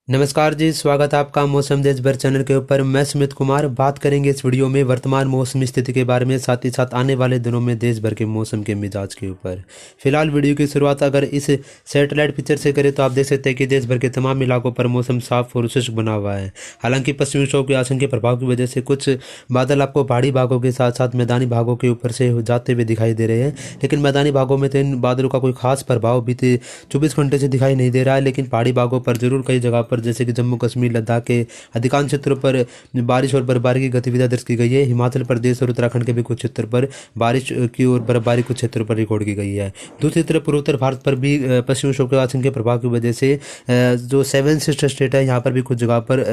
नमस्कार जी, स्वागत है आपका मौसम देश भर चैनल के ऊपर। मैं सुमित कुमार बात करेंगे इस वीडियो में वर्तमान मौसम स्थिति के बारे में, साथ ही साथ आने वाले दिनों में देश भर के मौसम के मिजाज के ऊपर। फिलहाल वीडियो की शुरुआत अगर इस सैटेलाइट पिक्चर से करें तो आप देख सकते हैं कि देश भर के तमाम इलाकों पर मौसम साफ और शुष्क बना हुआ है। हालांकि पश्चिमी विक्षोभ के आसन के प्रभाव की वजह से कुछ बादल आपको पहाड़ी भागों के साथ साथ मैदानी भागों के ऊपर से जाते हुए दिखाई दे रहे हैं, लेकिन मैदानी भागों में तो इन बादलों का कोई खास प्रभाव बीते 24 घंटे से दिखाई नहीं दे रहा है। लेकिन पहाड़ी भागों पर जरूर कई जगह पर, जैसे कि जम्मू कश्मीर, लद्दाख के अधिकांश क्षेत्रों पर बारिश और बर्फबारी की गतिविधियां दर्ज की गई है। हिमाचल प्रदेश और उत्तराखंड के भी कुछ क्षेत्रों पर बारिश की और बर्फबारी कुछ क्षेत्रों पर रिकॉर्ड की गई है। दूसरी तरफ पूर्वोत्तर भारत पर भी पश्चिमी विक्षोभ के आसन के प्रभाव की वजह से जो 7 सिस्टर स्टेट है, यहाँ पर भी कुछ जगह पर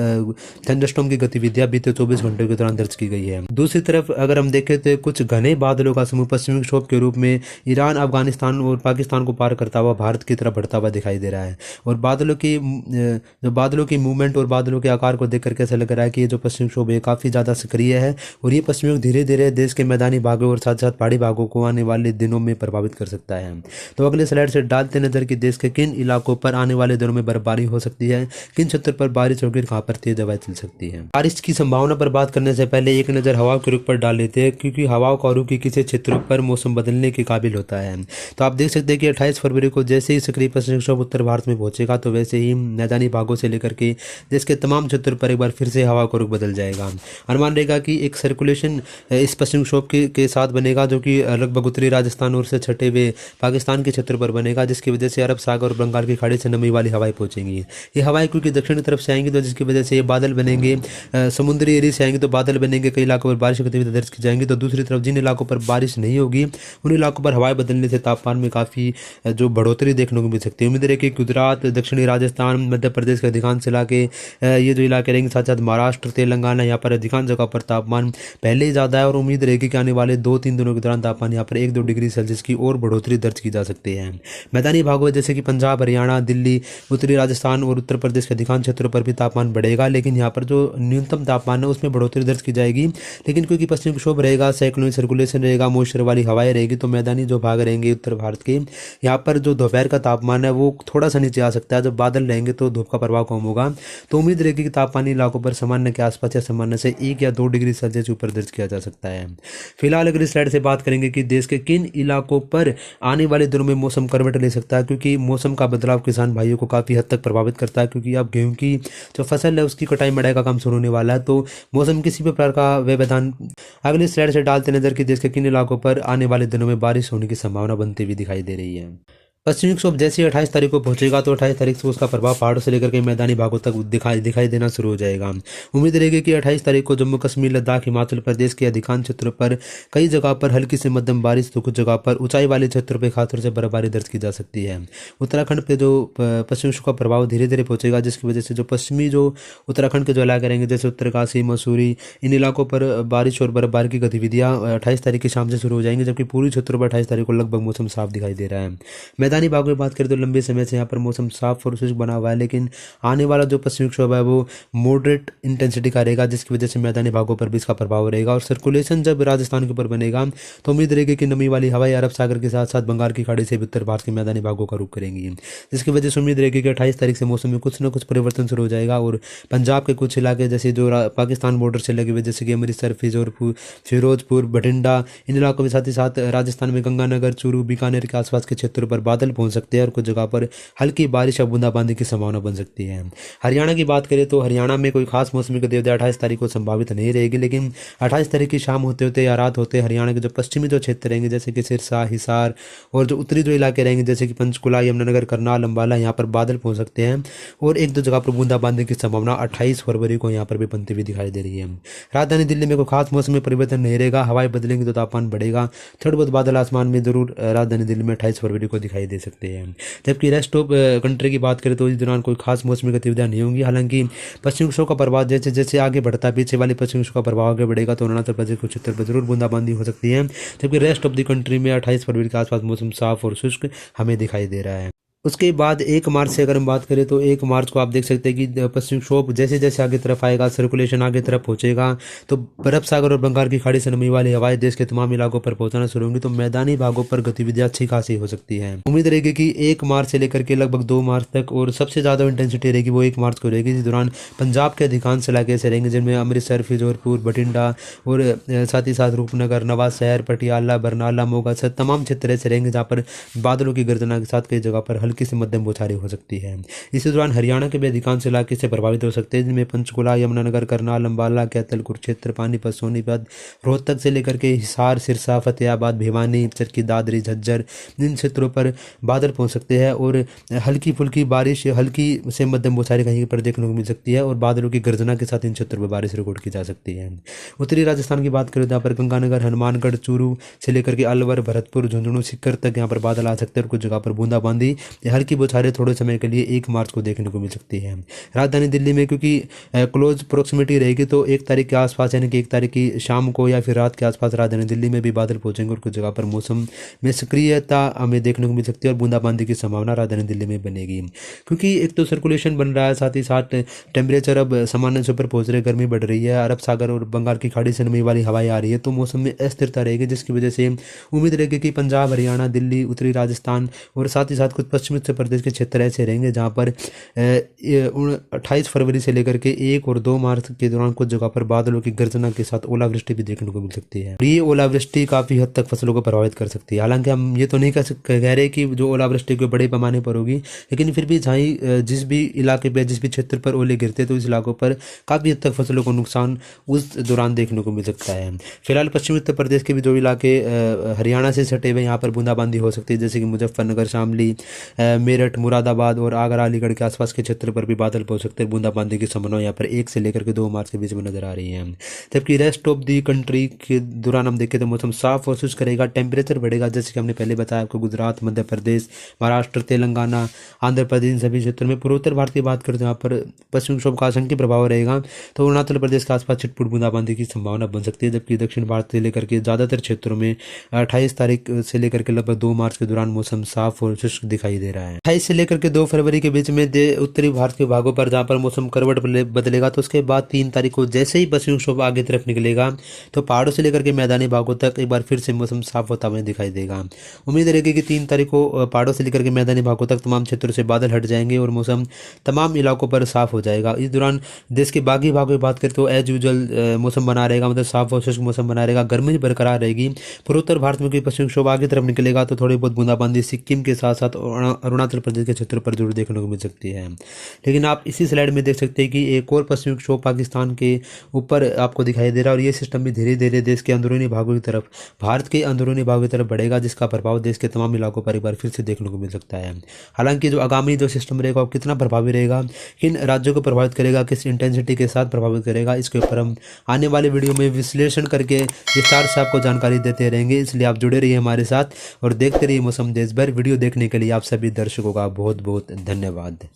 थंडरस्टॉर्म की गतिविधियां बीते 24 घंटों के दौरान दर्ज की गई है। दूसरी तरफ अगर हम देखें तो कुछ घने बादलों का समूह पश्चिमी विक्षोभ के रूप में ईरान, अफगानिस्तान और पाकिस्तान को पार करता हुआ भारत की तरफ बढ़ता हुआ दिखाई दे रहा है। और बादलों की मूवमेंट और बादलों के आकार को देख करके ऐसा लग रहा है कि ये जो पश्चिमी विक्षोभ है काफ़ी ज़्यादा सक्रिय है और ये पश्चिमी विक्षोभ धीरे धीरे देश के मैदानी भागों और साथ साथ पहाड़ी भागों को आने वाले दिनों में प्रभावित कर सकता है। तो अगले स्लाइड से डालते नजर कि देश के किन इलाकों पर आने वाले दिनों में बर्फबारी हो सकती है, किन क्षेत्रों पर बारिश होगी, कहाँ पर तेज हवाएं चल सकती है। बारिश की संभावना पर बात करने से पहले एक नज़र हवाओं के रुख पर डाल लेते हैं, क्योंकि हवाओं का रुख किसी क्षेत्रों पर मौसम बदलने के काबिल होता है। तो आप देख सकते हैं कि 28 फरवरी को जैसे ही सक्रिय पश्चिमी विक्षोभ उत्तर भारत में पहुंचेगा तो वैसे ही मैदानी भागों से लेकर के देश के तमाम क्षेत्रों पर एक बार फिर से हवा का रुख बदल जाएगा। अनुमान रहेगा कि एक सर्कुलेशन इस पश्चिमी विक्षोभ के साथ बनेगा, जो कि लगभग उत्तरी राजस्थान और से छठे हुए पाकिस्तान के क्षेत्र पर बनेगा, जिसकी वजह से अरब सागर और बंगाल की खाड़ी से नमी वाली हवाएं पहुंचेंगी। ये हवाएं क्योंकि दक्षिणी तरफ से आएंगी तो जिसकी वजह से ये बादल बनेंगे, समुद्री एरिया से आएंगे तो बादल बनेंगे, कई इलाकों पर बारिश की गतिविधि दर्ज की जाएंगी। तो दूसरी तरफ जिन इलाकों पर बारिश नहीं होगी उन इलाकों पर हवाएं बदलने से तापमान में काफ़ी जो बढ़ोतरी देखने को मिल सकती है। उम्मीद है कि गुजरात, दक्षिणी राजस्थान, मध्य प्रदेश के अधिकांश इलाके, ये जो इलाके रहेंगे, साथ साथ महाराष्ट्र, तेलंगाना, यहाँ पर अधिकांश जगह पर तापमान पहले ही ज़्यादा है और उम्मीद रहेगी कि आने वाले 2-3 दिनों के दौरान तापमान यहाँ पर 1-2 डिग्री सेल्सियस की और बढ़ोतरी दर्ज की जा सकती है। मैदानी भागों जैसे कि पंजाब, हरियाणा, दिल्ली, उत्तरी राजस्थान और उत्तर प्रदेश के अधिकांश क्षेत्रों पर भी तापमान बढ़ेगा, लेकिन यहाँ पर जो न्यूनतम तापमान है उसमें बढ़ोतरी दर्ज की जाएगी। लेकिन क्योंकि पश्चिमी विक्षोभ रहेगा, साइक्लोनिक सर्कुलेशन रहेगा, मॉइस्चर वाली हवाएं रहेगी, तो मैदानी जो भाग रहेंगे उत्तर भारत के, यहाँ पर जो दोपहर का तापमान है वो थोड़ा सा नीचे आ सकता है। जब बादल रहेंगे तो धूप का प्रभाव कम होगा, तो उम्मीद रहेगी कि तापमानी इलाकों पर सामान्य के आसपास या सामान्य से 1 या 2 डिग्री सेल्सियस ऊपर दर्ज किया जा सकता है। फिलहाल अगली स्लाइड से बात करेंगे कि देश के किन इलाकों पर आने वाले दिनों में मौसम करवट ले सकता है, क्योंकि मौसम का बदलाव किसान भाइयों को काफ़ी हद तक प्रभावित करता है। क्योंकि अब गेहूं की जो फसल है उसकी कटाई मड़ाई का काम शुरू होने वाला है, तो मौसम किसी भी प्रकार का व्यवधान। अगली स्लाइड से डालते नजर कि देश के किन इलाकों पर आने वाले दिनों में बारिश होने की संभावना बनती हुई दिखाई दे रही है। पश्चिमी विक्षोभ जैसे ही 28 तारीख को पहुंचेगा तो 28 तारीख से उसका प्रभाव पहाड़ों से लेकर के मैदानी भागों तक दिखाई देना शुरू हो जाएगा। उम्मीद रहेगी कि 28 तारीख को जम्मू कश्मीर, लद्दाख, हिमाचल प्रदेश के अधिकांश क्षेत्रों पर कई जगह पर हल्की से मध्यम बारिश, तो कुछ जगह पर ऊंचाई वाले क्षेत्रों पर खासतौर से बर्फबारी दर्ज की जा सकती है। उत्तराखंड पे जो पश्चिमी विक्षोभ का प्रभाव धीरे धीरे पहुंचेगा, जिसकी वजह से जो पश्चिमी जो उत्तराखंड के जो इलाके रहेंगे, जैसे उत्तरकाशी, मसूरी, इन इलाकों पर बारिश और बर्फबारी की गतिविधियां 28 तारीख की शाम से शुरू हो जाएंगी, जबकि पूरी क्षेत्रों पर 28 तारीख को लगभग मौसम साफ दिखाई दे रहा है। मैदानी भागों में बात करें तो लंबे समय से यहाँ पर मौसम साफ और शुष्क बना हुआ है, लेकिन आने वाला जो पश्चिमी विक्षोभ है वो मॉडरेट इंटेंसिटी का रहेगा, जिसकी वजह से मैदानी भागों पर भी इसका प्रभाव रहेगा। और सर्कुलेशन जब राजस्थान के ऊपर बनेगा तो उम्मीद रहेगी कि नमी वाली हवाएं अरब सागर के साथ साथ बंगाल की खाड़ी से भी उत्तर भारत के मैदानी भागों का रुख करेंगी, जिसकी वजह से उम्मीद रहेगी कि 28 तारीख से मौसम में कुछ न कुछ परिवर्तन शुरू हो जाएगा। और पंजाब के कुछ इलाके जैसे जो पाकिस्तान बॉर्डर से लगे हुए, जैसे कि अमृतसर, फिरोजपुर, बठिंडा, इन इलाकों में, साथ ही साथ राजस्थान में गंगानगर, चूरू, बीकानेर के आसपास के क्षेत्रों पर बादल पहुंच सकते हैं और कुछ जगह पर हल्की बारिश या बूंदाबांदी की संभावना बन सकती है। हरियाणा की बात करें तो हरियाणा में कोई खास मौसमी गतिविधि 28 तारीख को संभावित नहीं रहेगी, लेकिन 28 तारीख की शाम होते होते या रात होते हरियाणा के जो पश्चिमी जो क्षेत्र रहेंगे, जैसे कि सिरसा, हिसार और जो उत्तरी जो इलाके रहेंगे, जैसे कि पंचकुला, यमुनानगर, करनाल, अंबाला, यहाँ पर बादल पहुंच सकते हैं और 1-2 जगह पर बूंदाबांदी की संभावना 28 फरवरी को यहाँ पर भी बनती हुई दिखाई दे रही है। राजधानी दिल्ली में कोई खास मौसमी परिवर्तन नहीं रहेगा, हवाएं बदलेंगी तो तापमान बढ़ेगा, थोड़े बहुत बादल आसमान में जरूर राजधानी दिल्ली में 28 फरवरी को दिखाई दे सकते हैं। जबकि रेस्ट ऑफ कंट्री की बात करें तो इस दौरान कोई खास मौसमी गतिविधियां नहीं होंगी। हालांकि पश्चिमी विक्षोभ का प्रभाव जैसे जैसे आगे बढ़ता है, पीछे वाले पश्चिमी विक्षोभ का प्रभाव आगे बढ़ेगा तो अरुणाचल प्रदेश के क्षेत्र पर जरूर बूंदाबांदी हो सकती है। जबकि रेस्ट ऑफ द कंट्री में 28 फरवरी के आसपास मौसम साफ और शुष्क हमें दिखाई दे रहा है। उसके बाद 1 मार्च से अगर हम बात करें तो 1 मार्च को आप देख सकते हैं कि पश्चिम विक्षोभ जैसे जैसे आगे तरफ आएगा, सर्कुलेशन आगे तरफ पहुंचेगा, तो बर्फ सागर और बंगाल की खाड़ी से नमी वाली हवाएं देश के तमाम इलाकों पर पहुंचना शुरू होंगी, तो मैदानी भागों पर गतिविधियां अच्छी खासी हो सकती है। उम्मीद रहेगी कि 1 मार्च से लेकर के लगभग 2 मार्च तक, और सबसे ज़्यादा इंटेंसिटी रहेगी वो 1 मार्च को रहेगी। इस दौरान पंजाब के अधिकांश इलाके ऐसे रहेंगे जिनमें अमृतसर, फिरोजपुर, बठिंडा और साथ ही साथ रूपनगर, नवांशहर, पटियाला, बरनाला, मोगा सहित तमाम क्षेत्र ऐसे रहेंगे जहाँ पर बादलों की गर्जना के साथ कई जगह पर हल्की से मध्यम बौछारें हो सकती है। इसी दौरान हरियाणा के भी अधिकांश इलाके से प्रभावित हो सकते हैं, जिनमें पंचकुला, यमुनानगर, करनाल, अम्बाला, कैथल, कुरुक्षेत्र, पानीपत, सोनीपत, रोहतक से लेकर के हिसार, सिरसा, फतेहाबाद, भिवानी, चरखी दादरी, झज्जर, इन क्षेत्रों पर बादल पहुंच सकते हैं और हल्की फुल्की बारिश, हल्की से मध्यम बौछारें कहीं पर देखने को मिल सकती है और बादलों की गर्जना के साथ इन क्षेत्रों पर बारिश रिकॉर्ड की जा सकती है। उत्तरी राजस्थान की बात करें तो यहाँ पर गंगानगर, हनुमानगढ़, चूरू से लेकर के अलवर, भरतपुर, झुंझुनू, सीकर तक यहाँ पर बादल आ सकते हैं और कुछ जगह पर बूंदाबांदी या हल्की बौछारें थोड़े समय के लिए 1 मार्च को देखने को मिल सकती है। राजधानी दिल्ली में क्योंकि क्लोज प्रोक्सिमिटी रहेगी तो 1 तारीख के आसपास यानी कि 1 तारीख की शाम को या फिर रात के आसपास राजधानी दिल्ली में भी बादल पहुंचेंगे और कुछ जगह पर मौसम में सक्रियता हमें देखने को मिल सकती है और बूंदाबांदी की संभावना राजधानी दिल्ली में बनेगी। क्योंकि एक तो सर्कुलेशन बन रहा है, साथ ही साथ टेम्परेचर अब सामान्य से ऊपर पहुंच रहे, गर्मी बढ़ रही है, अरब सागर और बंगाल की खाड़ी से नमी वाली हवाएं आ रही है, तो मौसम में अस्थिरता रहेगी, जिसकी वजह से उम्मीद रहेगी कि पंजाब, हरियाणा, दिल्ली, उत्तरी राजस्थान और साथ ही साथ कुछ पश्चिमी उत्तर प्रदेश के क्षेत्र ऐसे रहेंगे जहाँ पर 28 फरवरी से लेकर के 1 और 2 मार्च के दौरान कुछ जगह पर बादलों की गर्जना के साथ ओलावृष्टि भी देखने को मिल सकती है। ये ओलावृष्टि काफी हद तक फसलों को प्रभावित कर सकती है। हालांकि हम ये तो नहीं कह रहे कि जो ओलावृष्टि कोई बड़े पैमाने पर होगी, लेकिन फिर भी जहाँ जिस भी इलाके पे, जिस भी क्षेत्र पर ओले गिरते हैं तो इस इलाकों पर काफी हद तक फसलों को नुकसान उस दौरान देखने को मिल सकता है। फिलहाल पश्चिमी उत्तर प्रदेश के भी जो इलाके हरियाणा से सटे हुए, यहाँ पर बूंदाबांदी हो सकती है, जैसे कि मुजफ्फरनगर, शामली, मेरठ, मुरादाबाद और आगरा, अलीगढ़ के आसपास के क्षेत्र पर भी बादल पहुंच सकते हैं। बूंदाबांदी की संभावना यहाँ पर 1 से लेकर के 2 मार्च के बीच में नजर आ रही है। जबकि रेस्ट ऑफ दी कंट्री के दौरान हम देखें तो मौसम साफ और शुष्क रहेगा, टेम्परेचर बढ़ेगा, जैसे कि हमने पहले बताया आपको, गुजरात, मध्य प्रदेश, महाराष्ट्र, तेलंगाना, आंध्र प्रदेश, इन सभी क्षेत्रों में। पूर्वोत्तर भारत की बात करें तो यहाँ पर पश्चिमी विक्षोभ का आंशिक प्रभाव रहेगा, तो अरुणाचल प्रदेश के आसपास छिटपुट बूंदाबांदी की संभावना बन सकती है। जबकि दक्षिण भारत से लेकर के ज्यादातर क्षेत्रों में 28 तारीख से लेकर के लगभग 2 मार्च के दौरान मौसम साफ और शुष्क दिखाई दे रहा है। 28 से लेकर के 2 फरवरी के बीच में उत्तरी भारत के भागों पर जहां पर मौसम करवट बदलेगा, तो उसके बाद 3 तारीख को जैसे ही पश्चिमी विक्षोभ आगे तरफ निकलेगा तो पहाड़ों से लेकर के मैदानी भागों तक एक बार फिर से मौसम साफ होता हुआ दिखाई देगा। उम्मीद रहेगी कि 3 तारीख को पहाड़ों से लेकर के मैदानी भागों तक तमाम क्षेत्रों से बादल हट जाएंगे और मौसम तमाम इलाकों पर साफ हो जाएगा। इस दौरान देश के बाकी भागों की बात करें तो एज यूजुअल मौसम बना रहेगा, मतलब साफ और शुष्क मौसम बना रहेगा, गर्मी बरकरार रहेगी। पूर्वोत्तर भारत में कोई पश्चिमी विक्षोभ आगे तरफ निकलेगा तो थोड़ी बहुत बूंदाबांदी सिक्किम के साथ साथ अरुणाचल प्रदेश के क्षेत्र पर जरूर देखने को मिल सकती है। लेकिन आप इसी स्लाइड में देख सकते हैं कि एक और पश्चिमी विक्षोभ पाकिस्तान के ऊपर आपको दिखाई दे रहा है और ये सिस्टम भी धीरे धीरे देश के अंदरूनी भागों की तरफ, भारत के अंदरूनी भागों की तरफ बढ़ेगा, जिसका प्रभाव देश के तमाम इलाकों पर एक बार फिर से देखने को मिल सकता है। हालांकि जो आगामी जो सिस्टम रहेगा वो कितना प्रभावी रहेगा, किन राज्यों को प्रभावित करेगा, किस इंटेंसिटी के साथ प्रभावित करेगा, इसके ऊपर हम आने वाले वीडियो में विश्लेषण करके विस्तार से आपको जानकारी देते रहेंगे। इसलिए आप जुड़े रहिए हमारे साथ और देखते रहिए मौसम देश भर। वीडियो देखने के लिए आप सभी दर्शकों का बहुत बहुत धन्यवाद।